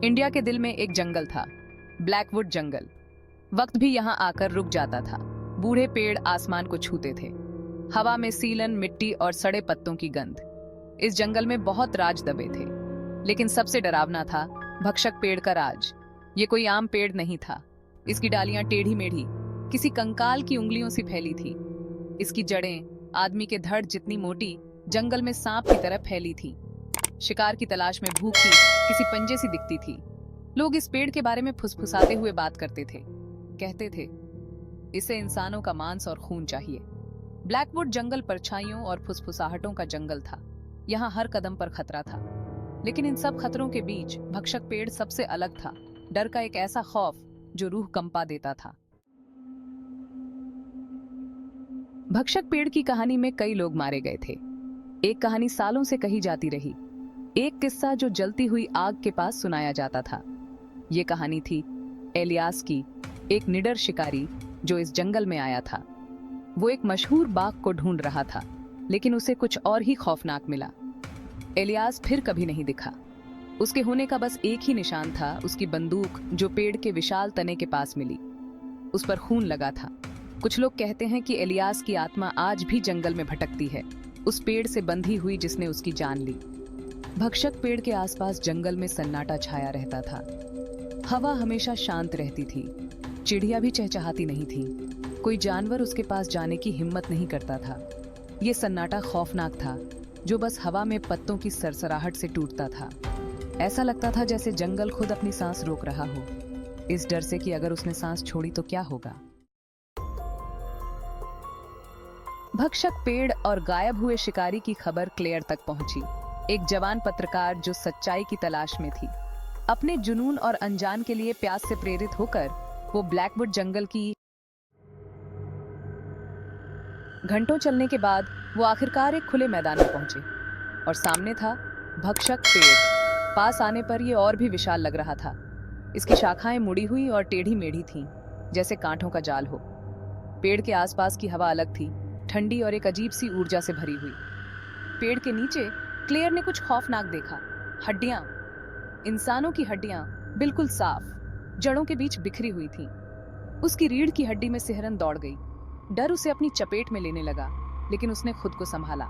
India के दिल में एक जंगल था, ब्लैकवुड जंगल। वक्त भी यहाँ आकर रुक जाता था। बूढ़े पेड़ आसमान को छूते थे। हवा में सीलन, मिट्टी और सड़े पत्तों की गंध। इस जंगल में बहुत राज दबे थे, लेकिन सबसे डरावना था भक्षक पेड़ का राज। ये कोई आम पेड़ नहीं था। इसकी डालियां टेढ़ी मेढ़ी, किसी कंकाल की उंगलियों से फैली थी। इसकी जड़ें आदमी के धड़ जितनी मोटी, जंगल में सांप की तरह फैली थी। शिकार की तलाश में भूखी किसी पंजे सी दिखती थी। लोग इस पेड़ के बारे में फुसफुसाते हुए बात करते थे। कहते थे, इसे इंसानों का मांस और खून चाहिए। ब्लैकवुड जंगल परछाइयों और फुसफुसाहटों का जंगल था। यहाँ हर कदम पर खतरा था, लेकिन इन सब खतरों के बीच भक्षक पेड़ सबसे अलग था। डर का एक ऐसा खौफ जो रूह कंपा देता था। भक्षक पेड़ की कहानी में कई लोग मारे गए थे। एक कहानी सालों से कही जाती रही, एक किस्सा जो जलती हुई आग के पास सुनाया जाता था। ये कहानी थी एलियास की, एक निडर शिकारी जो इस जंगल में आया था। वो एक मशहूर बाघ को ढूंढ रहा था, लेकिन उसे कुछ और ही खौफनाक मिला। एलियास फिर कभी नहीं दिखा। उसके होने का बस एक ही निशान था, उसकी बंदूक जो पेड़ के विशाल तने के पास मिली। उस पर खून लगा था। कुछ लोग कहते हैं कि एलियास की आत्मा आज भी जंगल में भटकती है, उस पेड़ से बंधी हुई जिसने उसकी जान ली। भक्षक पेड़ के आसपास जंगल में सन्नाटा छाया रहता था। हवा हमेशा शांत रहती थी। चिड़िया भी चहचहाती नहीं थी। कोई जानवर उसके पास जाने की हिम्मत नहीं करता था। ये सन्नाटा खौफनाक था, जो बस हवा में पत्तों की सरसराहट से टूटता था। ऐसा लगता था जैसे जंगल खुद अपनी सांस रोक रहा हो, इस डर से कि अगर उसने सांस छोड़ी तो क्या होगा। भक्षक पेड़ और गायब हुए शिकारी की खबर क्लेयर तक पहुंची। एक जवान पत्रकार जो सच्चाई की तलाश में थी। अपने जुनून और अनजान के लिए प्यास से प्रेरित होकर वो ब्लैकवुड जंगल की घंटों चलने के बाद वो आखिरकार एक खुले मैदान में पहुंचे और सामने था भक्षक पेड़। पास आने पर ये और भी विशाल लग रहा था। इसकी शाखाएं मुड़ी हुई और टेढ़ी मेढ़ी थीं, जैसे कांटों का जाल हो। पेड़ के आसपास की हवा अलग थी, ठंडी और एक अजीब सी ऊर्जा से भरी हुई। पेड़ के नीचे क्लेयर ने कुछ खौफनाक देखा। हड्डियां, इंसानों की हड्डियां, बिल्कुल साफ, जड़ों के बीच बिखरी हुई थीं। उसकी रीढ़ की हड्डी में सिहरन दौड़ गई। डर उसे अपनी चपेट में लेने लगा, लेकिन उसने खुद को संभाला।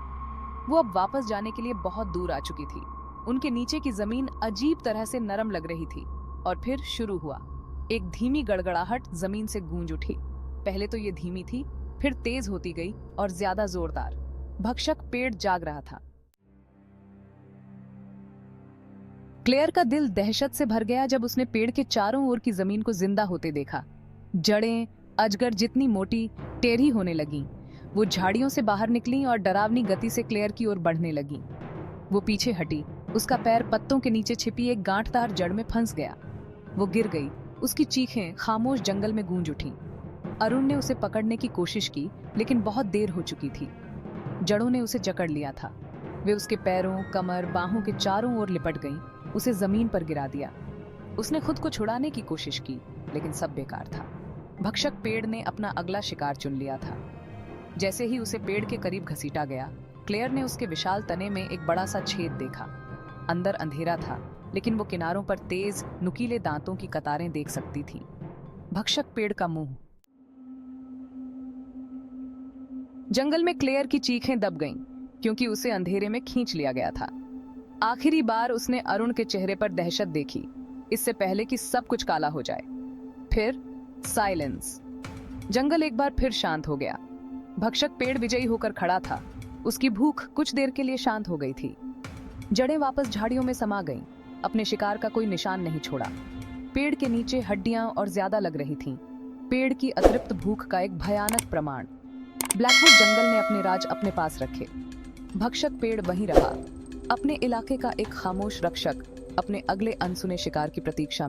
वो अब वापस जाने के लिए बहुत दूर आ चुकी थी। उनके नीचे की जमीन अजीब तरह से नरम लग रही थी। और फिर शुरू हुआ। एक धीमी गड़गड़ाहट जमीन से गूंज उठी। पहले तो ये धीमी थी, फिर तेज होती गई और ज्यादा जोरदार। भक्षक पेड़ जाग रहा था। क्लेयर का दिल दहशत से भर गया जब उसने पेड़ के चारों ओर की जमीन को जिंदा होते देखा। जड़ें अजगर जितनी मोटी, टेढ़ी होने लगीं। वो झाड़ियों से बाहर निकली और डरावनी गति से क्लेयर की ओर बढ़ने लगीं। वो पीछे हटी। उसका पैर पत्तों के नीचे छिपी एक गांठदार जड़ में फंस गया। वो गिर गई। उसकी चीखें खामोश जंगल में गूंज उठीं। अरुण ने उसे पकड़ने की कोशिश की, लेकिन बहुत देर हो चुकी थी। जड़ों ने उसे जकड़ लिया था। वे उसके पैरों, कमर, बाहों के चारों ओर लिपट गईं, उसे जमीन पर गिरा दिया। उसने खुद को छुड़ाने की कोशिश की, लेकिन सब बेकार था। भक्षक पेड़ ने अपना अगला शिकार चुन लिया था। जैसे ही उसे पेड़ के करीब घसीटा गया, क्लेयर ने उसके विशाल तने में एक बड़ा सा छेद देखा। अंदर अंधेरा था, लेकिन वो किनारों पर तेज, नुकीले दांतों की कतारें देख सकती थी। भक्षक पेड़ का मुंह। जंगल में क्लेयर की चीखें दब गईं, क्योंकि उसे अंधेरे में खींच लिया गया था। आखिरी बार उसने अरुण के चेहरे पर दहशत देखी, इससे पहले कि सब कुछ काला हो जाए। फिर साइलेंस। जंगल एक बार फिर शांत हो गया। भक्षक पेड़ विजयी होकर खड़ा था। उसकी भूख कुछ देर के लिए शांत हो गई थी। जड़ें वापस झाड़ियों में समा गईं। अपने शिकार का कोई निशान नहीं छोड़ा। पेड़ के नीचे हड्डियां और ज्यादा लग रही थीं। पेड़ की अतृप्त भूख का एक भयानक प्रमाण। ब्लैकवुड जंगल ने अपने राज अपने पास रखे। भक्षक पेड़ वहीं रहा, अपने इलाके का एक खामोश रक्षक, अपने अगले अनसुने शिकार की प्रतीक्षा में।